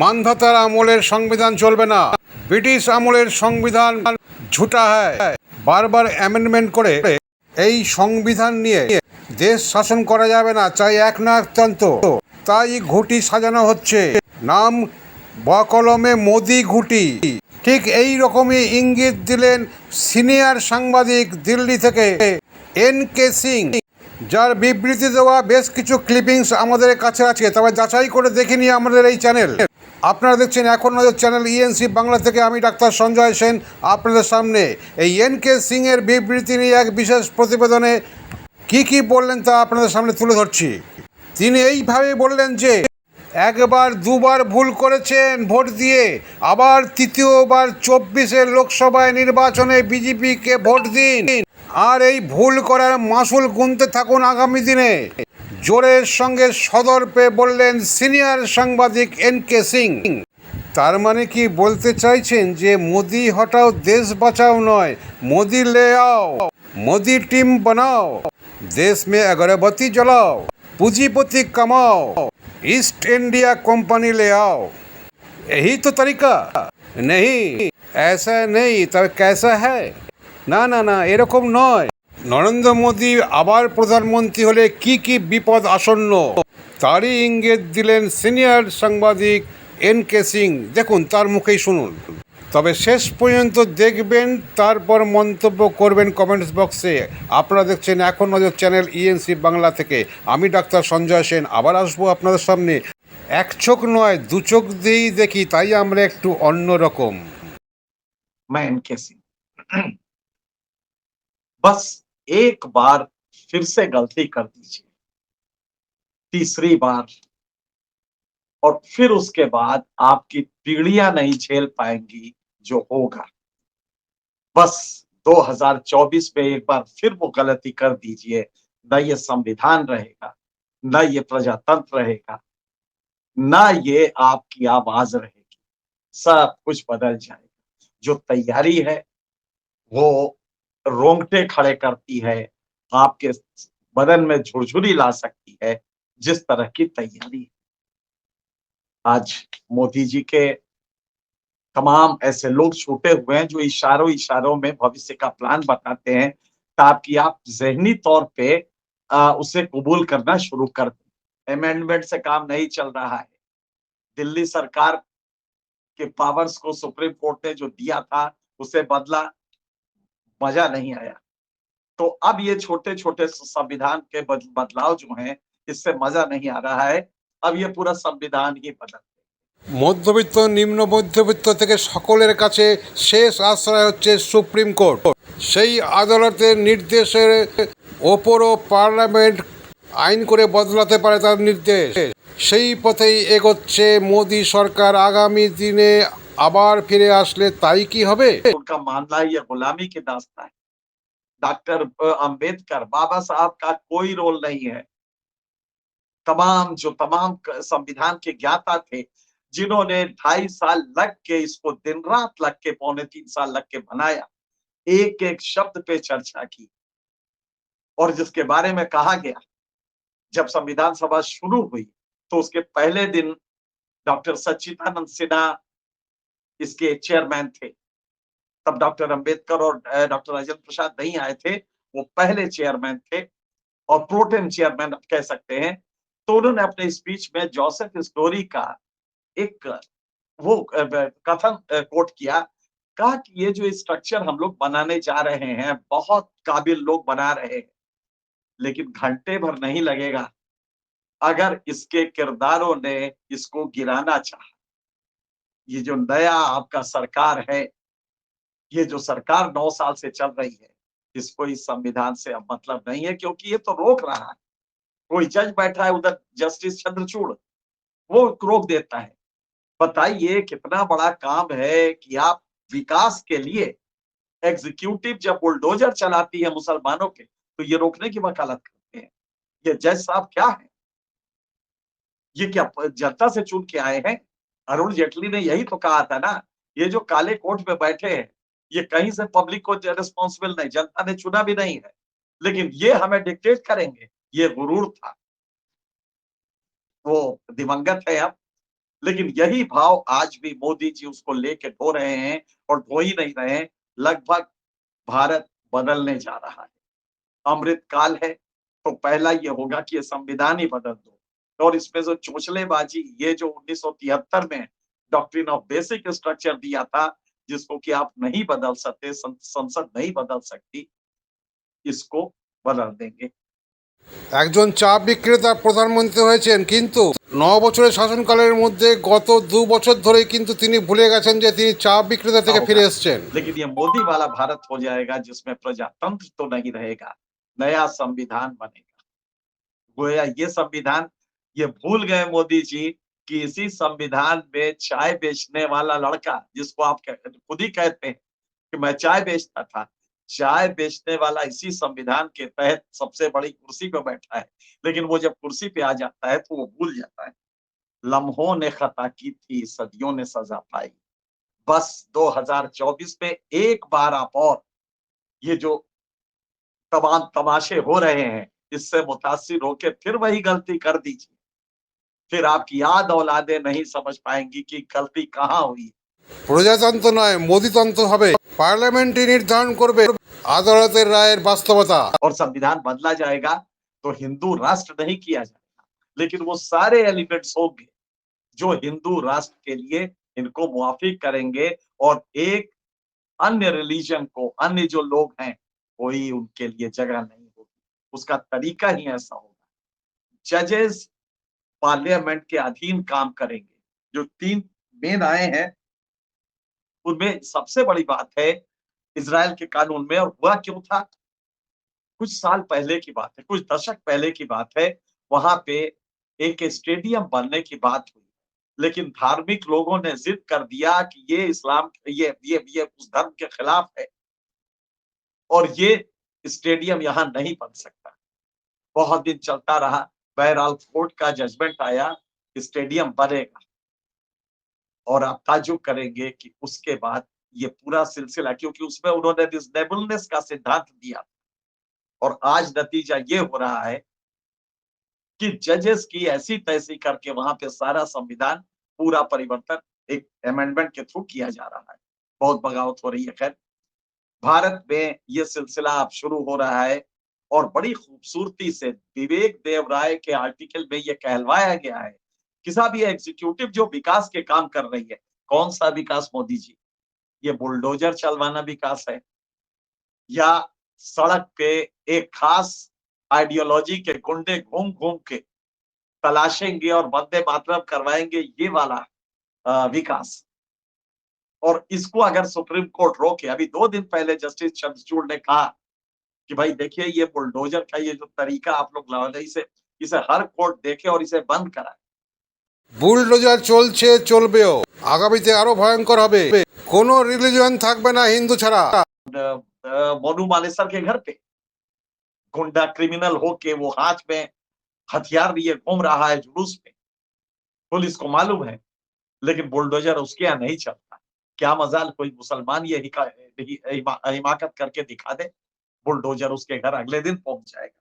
মানধাতার আমলের সংবিধান চলবে না। ব্রিটিশ আমলের সংবিধান ঝুটা হয়। বারবার অ্যামেন্ডমেন্ট করে এই সংবিধান নিয়ে দেশ শাসন করা যাবে না, চাই একনায়কতন্ত্র। তাই ঘুঁটি সাজানো হচ্ছে, নাম বকলমে মোদি ঘুঁটি। ঠিক এই রকমই ইঙ্গিত দিলেন সিনিয়র সাংবাদিক দিল্লি থেকে এন.কে. সিং, যার বিবৃতি দেওয়া বেশ কিছু ক্লিপিংস আমাদের কাছে আছে, তবে যাচাই করে দেখে নিয়ে আমাদের এই চ্যানেল। আপনারা দেখছেন এখন নজর চ্যানেল ইএনসি বাংলা থেকে। আমি ডাক্তার সঞ্জয় সেন আপনাদের সামনে এই এন.কে. সিংয়ের বিবৃতি নিয়ে এক বিশেষ প্রতিবেদনে কি বললেন তা আপনাদের সামনে তুলে ধরছি। তিনি এইভাবে বললেন যে একবার দুবার ভুল করেছেন ভোট দিয়ে, আবার তৃতীয়বার 24-এর লোকসভায় নির্বাচনে বিজেপিকে ভোট দিন, আর এই ভুল করার মাসুল গুনতে থাকুন আগামী দিনে। জোরের সঙ্গে সদর্পে বললেন সিনিয়র সাংবাদিক এন.কে. সিং। তার মানে কি বলতে চাইছেন যে মোদি হটাও দেশ বাঁচাও নয়, মোদি ले आओ, मोदी टीम बनाओ, देश में अगरबत्ती जलाओ, पूंजीपति कमाओ, ईस्ट इंडिया कंपनी ले आओ, यही तो तरीका? नहीं, ऐसा नहीं, तब कैसा है? না না না, এরকম নয়। নরেন্দ্র মোদী আবার প্রধানমন্ত্রী হলে কি বিপদ আসন্ন, তারই ইঙ্গিত দিলেন সিনিয়র সাংবাদিক এন.কে. সিং। দেখুন, তার মুখেই শুনুন। তবে শেষ পর্যন্ত দেখবেন, তারপর মন্তব্য করবেন কমেন্টস বক্সে। আপনারা দেখছেন এখন নজর চ্যানেল ইএনসি বাংলা থেকে। আমি ডাক্তার সঞ্জয় সেন আবার আসবো আপনাদের সামনে। এক চোখ নয়, দু চোখ দিয়েই দেখি, তাই আমরা একটু অন্যরকম। मैं एन.के. सिंह बस एक बार फिर से गलती कर दीजिए, तीसरी बार, और फिर उसके बाद आपकी पीढ़ियां नहीं झेल पाएंगी जो होगा। बस 2024 में एक बार फिर वो गलती कर दीजिए, न ये संविधान रहेगा, न ये प्रजातंत्र रहेगा, न ये आपकी आवाज रहेगी, सब कुछ बदल जाएगा। जो तैयारी है वो रोंगटे खड़े करती है, आपके बदन में झुरझुरी ला सकती है, जिस तरह की तैयारी है। आज मोदी जी के तमाम ऐसे लोग छूटे हुए हैं जो इशारों में भविष्य का प्लान बताते हैं, ताकि आप ज़हनी तौर पे उसे कबूल करना शुरू कर दें। अमेंडमेंट से काम नहीं चल रहा है। दिल्ली सरकार के पावर्स को सुप्रीम कोर्ट ने जो दिया था उसे बदला, मजा नहीं आया। तो अब ये छोटे-छोटे संविधान के बदलाव जो हैं, इससे मजा नहीं आ रहा है। अब ये पूरा संविधान ही बदल মধ্যবিত্ত নিম্ন মধ্যবিত্ত থেকে সকলের কাছে শেষ আশ্রয় হচ্ছে সুপ্রিম কোর্ট। সেই আদালতের নির্দেশের ওপরও পার্লামেন্ট আইন করে বদলাতে পারে তার নির্দেশ। সেই পথেই এগোচ্ছে মোদি সরকার। আগামী দিনে আবার ফিরে আসলে তাই কি হবে? उनका मानना ये गुलामी की दास्ता है। डॉक्टर अंबेडकर बाबा साहब का कोई रोल नहीं है। तमाम संविधान के ज्ञाता थे, जिन्होंने 2.5 साल लग के इसको दिन रात लग के 2.25 साल लग के बनाया, एक एक शब्द पे चर्चा की, और जिसके बारे में कहा गया, जब संविधान सभा शुरू हुई तो उसके पहले दिन डॉक्टर सच्चिदानंद सिन्हा इसके चेयरमैन थे। तब डॉक्टर अंबेडकर और डॉक्टर राजेंद्र प्रसाद नहीं आए थे, वो पहले चेयरमैन थे और प्रोटेम चेयरमैन आप कह सकते हैं। तो उन्होंने अपने स्पीच में जोसेफ स्टोरी का एक वो कथन कोट किया, कहा कि ये जो स्ट्रक्चर हम लोग बनाने जा रहे हैं, बहुत काबिल लोग बना रहे हैं, लेकिन घंटे भर नहीं लगेगा अगर इसके किरदारों ने इसको गिराना चाहा। ये जो नया आपका सरकार है, ये जो सरकार 9 साल से चल रही है, इसको इस संविधान से अब मतलब नहीं है, क्योंकि ये तो रोक रहा है। कोई जज बैठा है उधर, जस्टिस चंद्रचूड़, वो रोक देता है। बताइए कितना बड़ा काम है कि आप विकास के लिए, एग्जीक्यूटिव जब बुलडोजर चलाती है मुसलमानों के, तो ये रोकने की वकालत करते हैं। ये जज साहब क्या है? ये क्या जनता से चुन के आए हैं? अरुण जेटली ने यही तो कहा था ना, ये जो काले कोट में बैठे हैं, ये कहीं से पब्लिक को रिस्पॉन्सिबल नहीं, जनता ने चुना भी नहीं है, लेकिन ये हमें डिक्टेट करेंगे। ये गुरूर था। वो दिवंगत है अब, लेकिन यही भाव आज भी मोदी जी उसको लेके ढो रहे हैं और ढो ही नहीं रहे हैं। लगभग भारत बदलने जा रहा है, अमृत काल है, तो पहला ये होगा कि ये संविधान ही बदल दो। और इसमें जो चोचलेबाजी, ये जो 1973 में डॉक्ट्रिन ऑफ बेसिक स्ट्रक्चर दिया था, जिसको कि आप नहीं बदल सकते, संसद नहीं बदल सकती, इसको बदल देंगे। একজন চা বিক্রেতা প্রধানমন্ত্রী হয়েছেন, কিন্তু 9 বছরের শাসনকালের মধ্যে গত 2 বছর ধরেই কিন্তু তিনি ভুলে গেছেন যে তিনি চা বিক্রেতা থেকে ফিরে এসেছেন। लेकिन ये मोदी वाला भारत हो जाएगा जिसमें प्रजातंत्र तो नहीं रहेगा, नया संविधान बनेगा। गोया ये संविधान, ये भूल गए मोदी जी कि इसी संविधान में चाय बेचने वाला लड़का, जिसको आप खुद ही कहते हैं कि मैं चाय बेचता था, चाय बेचने वाला इसी संविधान के तहत सबसे बड़ी कुर्सी पे बैठा है। लेकिन वो जब कुर्सी पे आ जाता है तो वो भूल जाता है, लम्हों ने खता की थी, सदियों ने सजा पाई। बस 2024 में एक बार आप और ये जो तमाम तमाशे हो रहे हैं, इससे मुतासिर होकर फिर वही गलती कर दीजिए, फिर आपकी याद औलादे नहीं समझ पाएंगी कि गलती कहाँ हुई। প্রজাতন্ত্র নয়, মোদিতন্ত্র হবে। পার্লামেন্টই নির্ধারণ করবে আদালতের রায়ের বাস্তবতা। और संविधान बदला जाएगा तो हिंदू राष्ट्र नहीं किया जाएगा, लेकिन वो सारे एलिमेंट्स होंगे जो हिंदू राष्ट्र के लिए इनको मुआफिक करेंगे, और एक अन्य रिलीजन को, अन्य जो लोग हैं, कोई उनके लिए जगह नहीं होगी। उसका तरीका ही ऐसा होगा। जजेस पार्लियामेंट के अधीन काम करेंगे। जो 3 मेन आए हैं, उनमें सबसे बड़ी बात है इजराइल के कानून में, और हुआ क्यों था, कुछ साल पहले की बात है, कुछ दशक पहले की बात है, वहां पे एक स्टेडियम बनने की बात हुई, लेकिन धार्मिक लोगों ने जिद कर दिया कि ये इस्लाम, ये उस धर्म के खिलाफ है और ये स्टेडियम यहाँ नहीं बन सकता। बहुत दिन चलता रहा, बहरहाल कोर्ट का जजमेंट आया, स्टेडियम बनेगा। और आप ताज्जुब करेंगे कि उसके बाद ये पूरा सिलसिला, क्योंकि उसमें उन्होंने रिजनेबलनेस का सिद्धांत दिया, और आज नतीजा ये हो रहा है कि जजेस की ऐसी तैसी करके वहां पे सारा संविधान, पूरा परिवर्तन एक अमेंडमेंट के थ्रू किया जा रहा है। बहुत बगावत हो रही है। खैर, भारत में ये सिलसिला अब शुरू हो रहा है, और बड़ी खूबसूरती से विवेक देव राय के आर्टिकल में ये कहलवाया गया है कि साहब ये एग्जीक्यूटिव जो विकास के काम कर रही है, कौन सा विकास मोदी जी? ये बुलडोजर चलवाना विकास है, या सड़क पे एक खास आइडियोलॉजी के गुंडे घूम घूम के तलाशेंगे और वंदे मातरम करवाएंगे, ये वाला विकास? और इसको अगर सुप्रीम कोर्ट रोके, अभी 2 दिन पहले जस्टिस चंद्रचूड़ ने कहा कि भाई देखिए, ये बुलडोजर का ये जो तरीका आप लोग ला रहे, इसे हर कोर्ट देखे और इसे बंद कराए। বুলডোজার চলছে, চলবেও, আগামীতে আরো ভয়ঙ্কর হবে। কোনো রিলিজিয়ন থাকবে না হিন্দু ছাড়া। मोनू मानेसर के घर पे गुंडा क्रिमिनल होके वो हाथ में हथियार लिए घूम रहा है जुलूस में, पुलिस को मालूम है, लेकिन बुलडोजर उसके यहाँ नहीं चलता। क्या मजाल कोई मुसलमान ये हिमाकत करके दिखा दे, बुलडोजर उसके घर अगले दिन पहुंच जाएगा।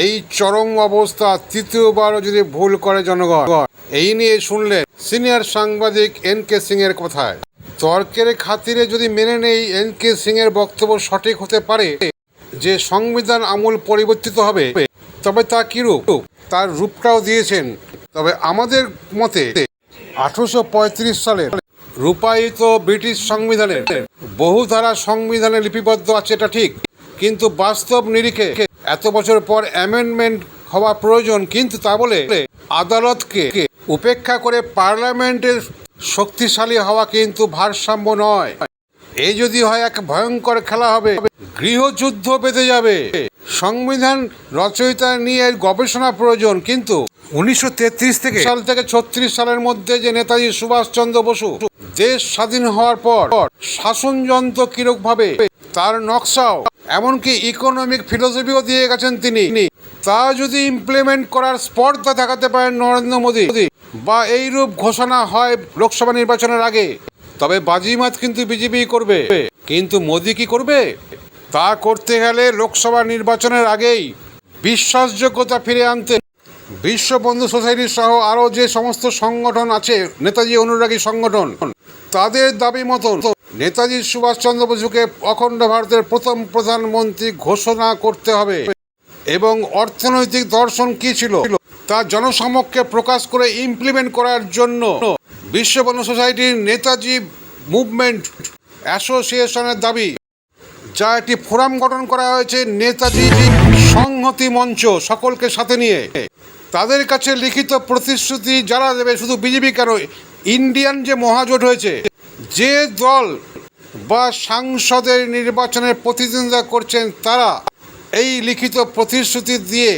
এই চরম অবস্থা তৃতীয়বারও যদি ভুল করে জনগণ, এই নিয়ে শুনলেন সিনিয়র সাংবাদিক এন.কে. সিং এর কথায়। তর্কের খাতিরে যদি মেনে নেই এন.কে. সিং এর বক্তব্য সঠিক হতে পারে যে সংবিধান আমূল পরিবর্তিত হবে, তবে তা কিরূপ তার রূপটাও দিয়েছেন। তবে আমাদের মতে 1835 সালের রূপায়িত ব্রিটিশ সংবিধানের বহু ধারা সংবিধানে লিপিবদ্ধ আছে, এটা ঠিক, কিন্তু বাস্তব নিরিখে এত বছর পর অ্যামেন্ডমেন্ট হওয়া প্রয়োজন। কিন্তু তা বলে আদালতকে উপেক্ষা করে পার্লামেন্টের শক্তিশালী হওয়া কিন্তু ভারসাম্য নয়। এই যদি হয়, এক ভয়ঙ্কর খেলা হবে, গৃহযুদ্ধ বেঁধে যাবে। সংবিধান রচয়িতা নিয়ে গবেষণা প্রয়োজন, কিন্তু 1933 সাল থেকে 36 সালের মধ্যে যে নেতাজি সুভাষচন্দ্র বসু দেশ স্বাধীন হওয়ার পর শাসনযন্ত্র কিরকভাবে, তার নকশাও, এমনকি ইকোনমিক ফিলোসফিও দিয়ে গেছেন তিনি, তা যদি ইমপ্লিমেন্ট করার স্পর্ধা দেখাতে পারেন নরেন্দ্র মোদী, বা এইরূপ ঘোষণা হয় লোকসভা নির্বাচনের আগে, তবে বাজিমাত কিন্তু বিজেপি করবে। কিন্তু মোদী কি করবে? তা করতে গেলে লোকসভা নির্বাচনের আগেই বিশ্বাসযোগ্যতা ফিরে আনতে বিশ্ব বন্ধু সোসাইটি সহ আরও যে সমস্ত সংগঠন আছে নেতাজি অনুরাগী সংগঠন, তাদের দাবি মতন নেতাজি সুভাষচন্দ্র বসুকে অখণ্ড ভারতের প্রথম প্রধানমন্ত্রী ঘোষণা করতে হবে এবং অর্থনৈতিক দর্শন কী ছিল তা জনসমক্ষে প্রকাশ করে ইমপ্লিমেন্ট করার জন্য বিশ্ব বন্ধু সোসাইটির নেতাজি মুভমেন্ট অ্যাসোসিয়েশনের দাবি, যা একটি ফোরাম গঠন করা হয়েছে নেতাজি সংহতি মঞ্চ সকলকে সাথে নিয়ে। তাদের কাছে লিখিত প্রতিশ্রুতি যারা দেবে, শুধু বিজেপি কেন, ইন্ডিয়ান যে মহাজোট হয়েছে, যে দল বা সাংসদের নির্বাচনের প্রতিদ্বন্দ্বিতা করছেন, তারা এই লিখিত প্রতিশ্রুতি দিয়ে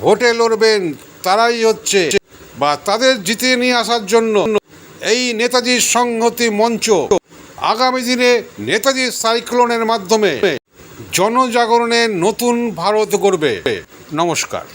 ভোটে লড়বেন, তারাই হচ্ছে বা তাদের জিতিয়ে নিয়ে আসার জন্য এই নেতাজি সংহতি মঞ্চ আগামী দিনে নেতাজি সাইক্লোনের মাধ্যমে জনজাগরণের নতুন ভারত গড়বে। নমস্কার।